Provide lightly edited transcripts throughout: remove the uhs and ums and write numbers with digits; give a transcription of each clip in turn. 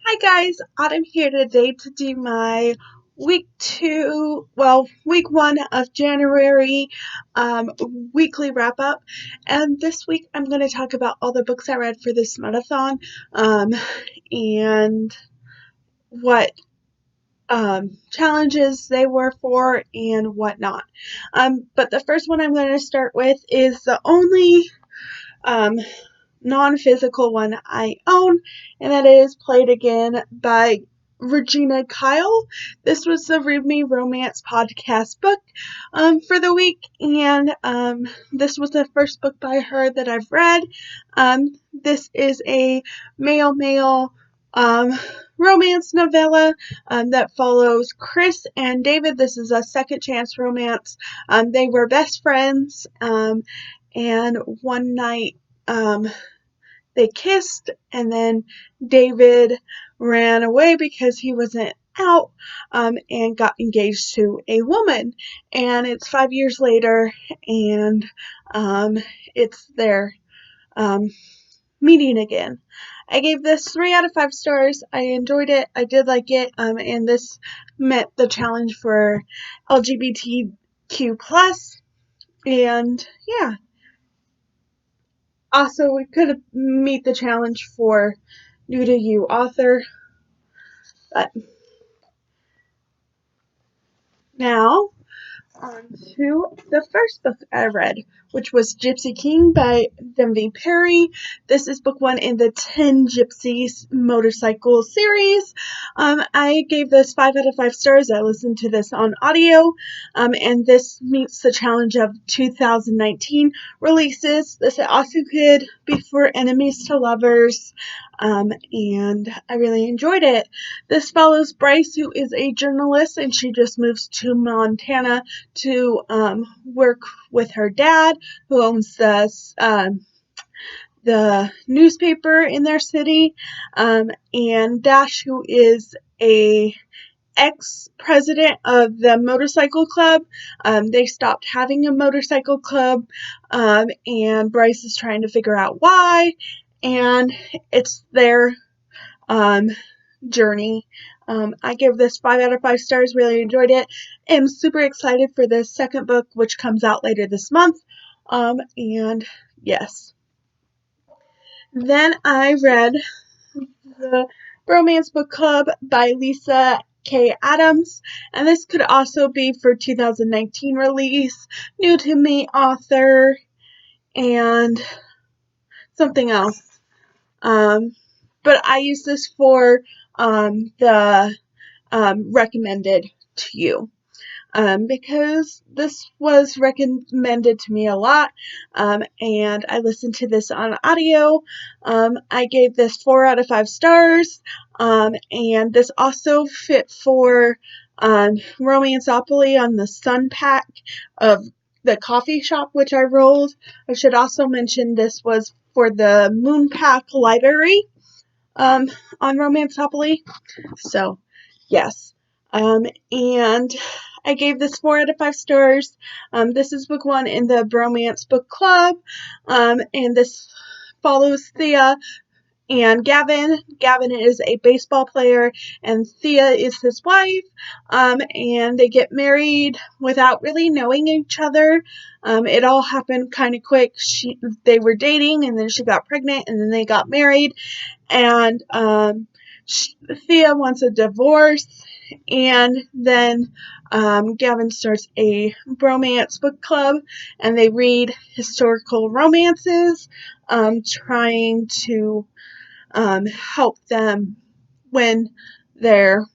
Hi guys, Autumn here today to do my week 1 of January weekly wrap up. And this week I'm going to talk about all the books I read for this month-a-thon and what challenges they were for and whatnot. But the first one I'm going to start with is the only non-physical one I own, and that is Played Again by Regina Kyle. This was the Read Me Romance podcast book for the week, and this was the first book by her that I've read. This is a male romance novella that follows Chris and David. This is a second chance romance. They were best friends, and one night they kissed, and then David ran away because he wasn't out and got engaged to a woman. And it's 5 years later, and it's their meeting again. I gave this 3 out of 5 stars. I enjoyed it. I did like it, and this met the challenge for LGBTQ+, and yeah. Also, we could meet the challenge for new to you author, but now on to the first book I read, which was Gypsy King by Demby Perry. This is book 1 in the 10 Gypsy motorcycle series. I gave this 5 out of 5 stars. I listened to this on audio, and this meets the challenge of 2019 releases. This also could be for enemies to lovers, and I really enjoyed it. This follows Bryce, who is a journalist, and she just moves to Montana to work with her dad, who owns the newspaper in their city, and Dash, who is a ex-president of the motorcycle club. They stopped having a motorcycle club, and Bryce is trying to figure out why, and it's their journey. I give this 5 out of 5 stars. Really enjoyed it. I'm super excited for the second book, which comes out later this month. And yes. Then I read the Romance Book Club by Lisa K. Adams, and this could also be for 2019 release, new to me author, and something else. But I use this for the recommended to you, because this was recommended to me a lot, and I listened to this on audio. I gave this 4 out of 5 stars, and this also fit for Romanceopoly on the Sun Pack of the coffee shop, which I rolled. I should also mention this was for the Moon Pack Library on Romanceopoly. So, yes. And I gave this 4 out of 5 stars. This is book 1 in the Bromance Book Club, and this follows Thea and Gavin. Gavin is a baseball player, and Thea is his wife, and they get married without really knowing each other. It all happened kind of quick. They were dating, and then she got pregnant, and then they got married, and Thea wants a divorce, and then Gavin starts a bromance book club, and they read historical romances, trying to help them win their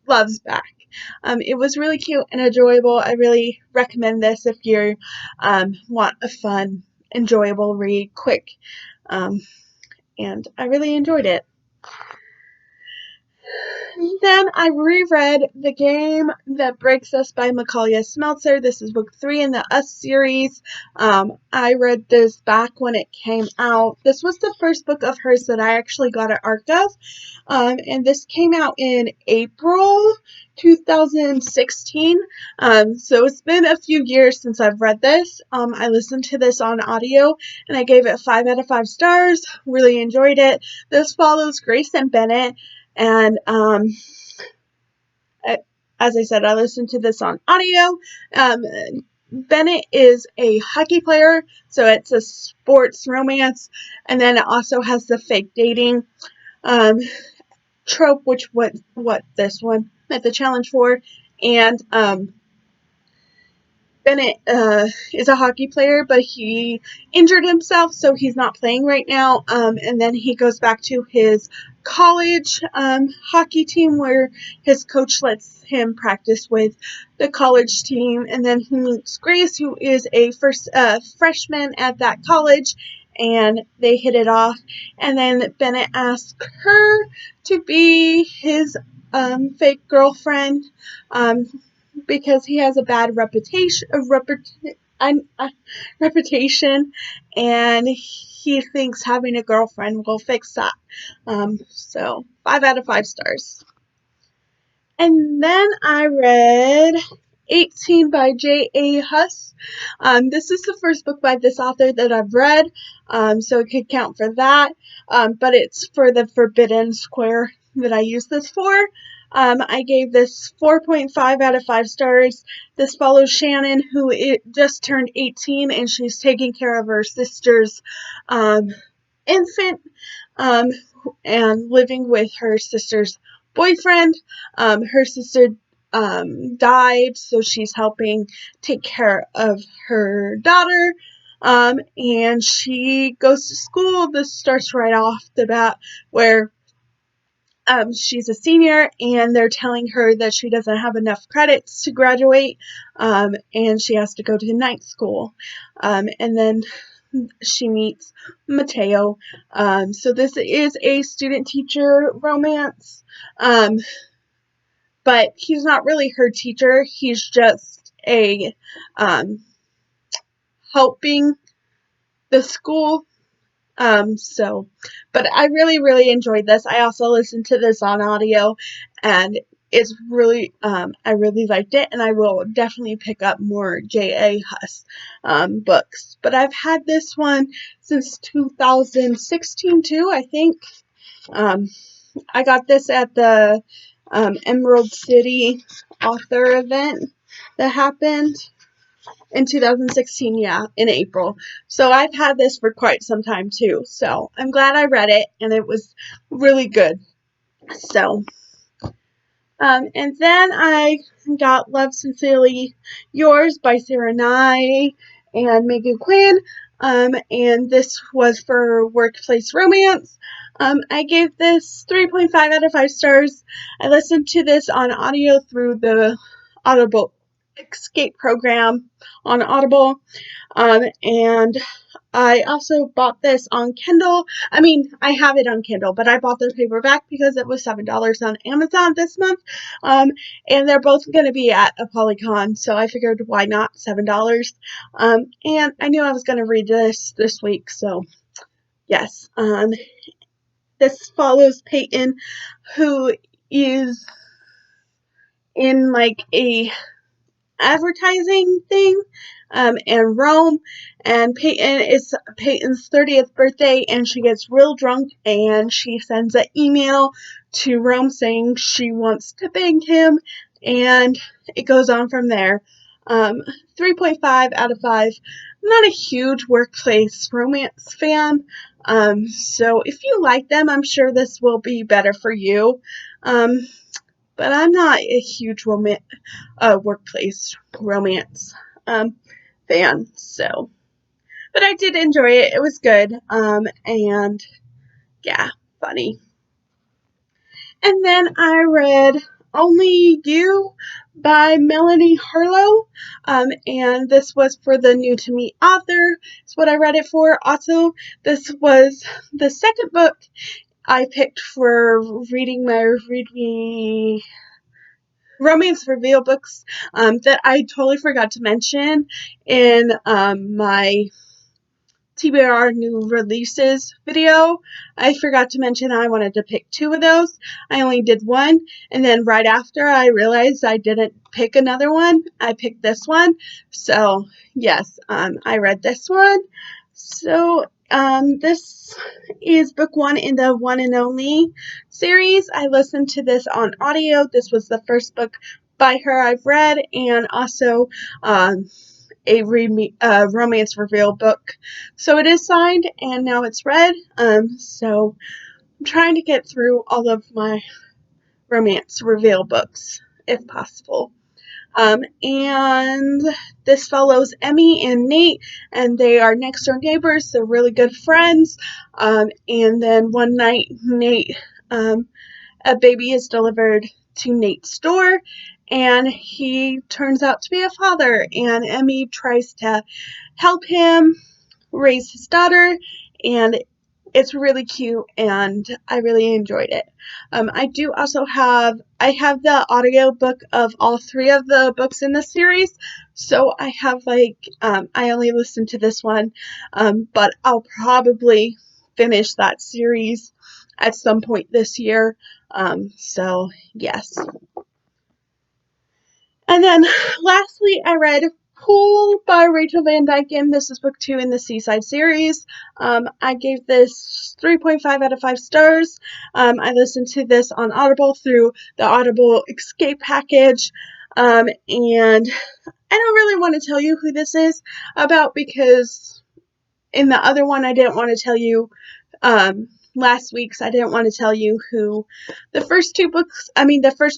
loves back. It was really cute and enjoyable. I really recommend this if you want a fun, enjoyable read, quick, and I really enjoyed it. Then I reread The Game That Breaks Us by McAuley Smeltzer. This is book 3 in the Us series. I read this back when it came out. This was the first book of hers that I actually got an ARC of. And this came out in April 2016. So it's been a few years since I've read this. I listened to this on audio and I gave it 5 out of 5 stars. Really enjoyed it. This follows Grace and Bennett. And as I said, I listened to this on audio. Bennett is a hockey player, so it's a sports romance, and then it also has the fake dating trope, which what this one met the challenge for. And Bennett is a hockey player, but he injured himself, so he's not playing right now. And then he goes back to his college hockey team where his coach lets him practice with the college team. And then he meets Grace, who is a freshman at that college, and they hit it off. And then Bennett asks her to be his fake girlfriend. Because he has a bad reputation, and he thinks having a girlfriend will fix that. So 5 out of 5 stars. And then I read 18 by Jay Z Hus. This is the first book by this author that I've read, so it could count for that. But it's for the Forbidden Square that I use this for. I gave this 4.5 out of 5 stars. This follows Shannon, who just turned 18, and she's taking care of her sister's infant and living with her sister's boyfriend. Her sister died, so she's helping take care of her daughter. And she goes to school. This starts right off the bat where she's a senior, and they're telling her that she doesn't have enough credits to graduate, and she has to go to night school. And then she meets Mateo. So this is a student-teacher romance, but he's not really her teacher. He's just a helping the school. But I really, really enjoyed this. I also listened to this on audio, and it's really, I really liked it, and I will definitely pick up more Jay Z Hus books. But I've had this one since 2016 too, I think. I got this at the Emerald City author event that happened in 2016, in April. So I've had this for quite some time too. So I'm glad I read it, and it was really good. So, and then I got Love Sincerely Yours by Sarah Nye and Meghan Quinn. And this was for workplace romance. I gave this 3.5 out of 5 stars. I listened to this on audio through the Audible Escape program on Audible, and I also bought this on Kindle. I mean, I have it on Kindle, but I bought the paperback because it was $7 on Amazon this month, and they're both going to be at a Polycon, so I figured why not, $7, and I knew I was going to read this week, so yes. This follows Peyton, who is in like a advertising thing in Rome, and Peyton's 30th birthday, and she gets real drunk, and she sends an email to Rome saying she wants to bang him, and it goes on from there. 3.5 out of 5. I'm not a huge workplace romance fan, so if you like them, I'm sure this will be better for you. But I'm not a huge workplace romance fan, so. But I did enjoy it. It was good, and yeah, funny. And then I read Only You by Melanie Harlow, and this was for the new to me author. It's what I read it for. Also, this was the second book I picked for reading my Read Me romance reveal books that I totally forgot to mention in my TBR new releases video. I forgot to mention I wanted to pick 2 of those. I only did 1, and then right after I realized I didn't pick another one, I picked this one. So yes, I read this one. So this is book 1 in the One and Only series. I listened to this on audio. This was the first book by her I've read, and also a romance reveal book. So it is signed, and now it's read. So I'm trying to get through all of my romance reveal books, if possible. And this follows Emmy and Nate, and they are next door neighbors. They're really good friends. And then one night, Nate, a baby is delivered to Nate's door, and he turns out to be a father, and Emmy tries to help him raise his daughter, and it's really cute, and I really enjoyed it. I do also have the audio book of all 3 of the books in the series, so I have I only listened to this one, but I'll probably finish that series at some point this year. So yes. And then lastly, I read Pool by Rachael Van Dyke. This is book 2 in the Seaside series. I gave this 3.5 out of 5 stars. I listened to this on Audible through the Audible Escape package. And I don't really want to tell you who this is about, because in the other one I didn't want to tell you last week's. I didn't want to tell you who the first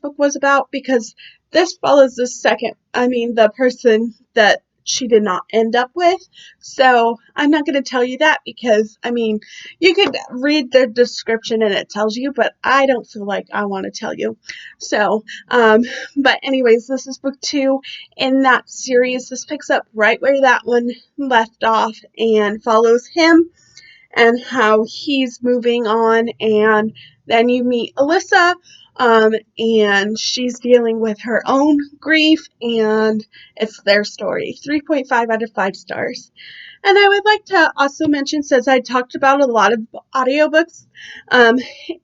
book was about, because this follows the person that she did not end up with. So I'm not going to tell you that, because you could read the description and it tells you, but I don't feel like I want to tell you. So but anyways, this is book 2 in that series. This picks up right where that one left off and follows him and how he's moving on. And then you meet Alyssa, and she's dealing with her own grief, and it's their story. 3.5 out of 5 stars. And I would like to also mention, since I talked about a lot of audiobooks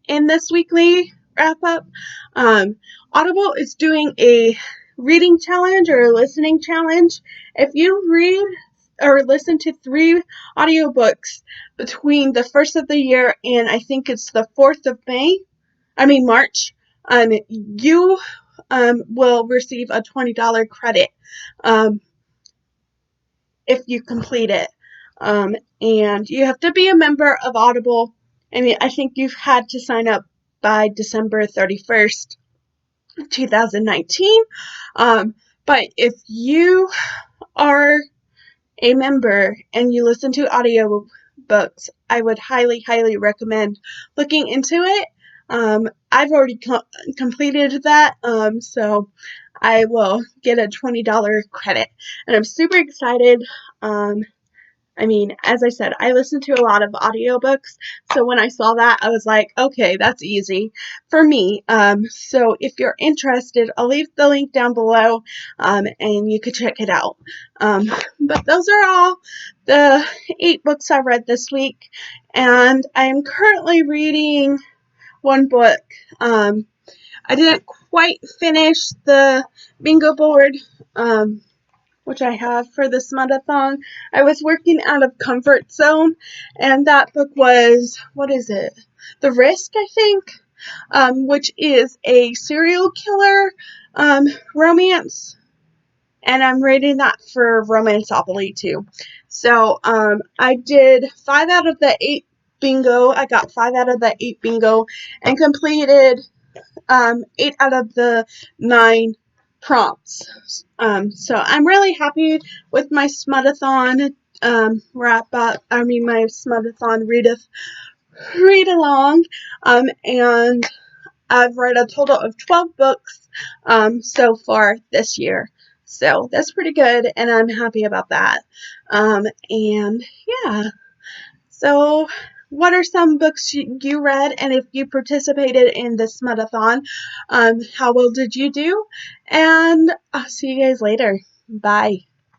in this weekly wrap-up, Audible is doing a reading challenge or a listening challenge. If you read or listen to 3 audiobooks between the 1st of the year and I think it's the 4th of March, you will receive a $20 credit if you complete it. And you have to be a member of Audible. I think you've had to sign up by December 31st, 2019. But if you are a member and you listen to audiobooks, I would highly, highly recommend looking into it. I've already completed that, so I will get a $20 credit, and I'm super excited. As I said, I listen to a lot of audiobooks, so when I saw that, I was like, okay, that's easy for me. So if you're interested, I'll leave the link down below, and you could check it out. But those are all the 8 books I read this week, and I am currently reading one book. I didn't quite finish the bingo board, which I have for the Smudathon. I was working out of comfort zone, and that book was, what is it? The Risk, I think, which is a serial killer romance, and I'm rating that for Romanceopoly too. So I did 5 out of the 8 bingo. I got 5 out of the 8 bingo and completed 8 out of the 9 prompts. So I'm really happy with my Smudathon wrap up. My Smudathon read along. And I've read a total of 12 books so far this year. So that's pretty good, and I'm happy about that. And yeah. So what are some books you read, and if you participated in the Smutathon, how well did you do? And I'll see you guys later. Bye.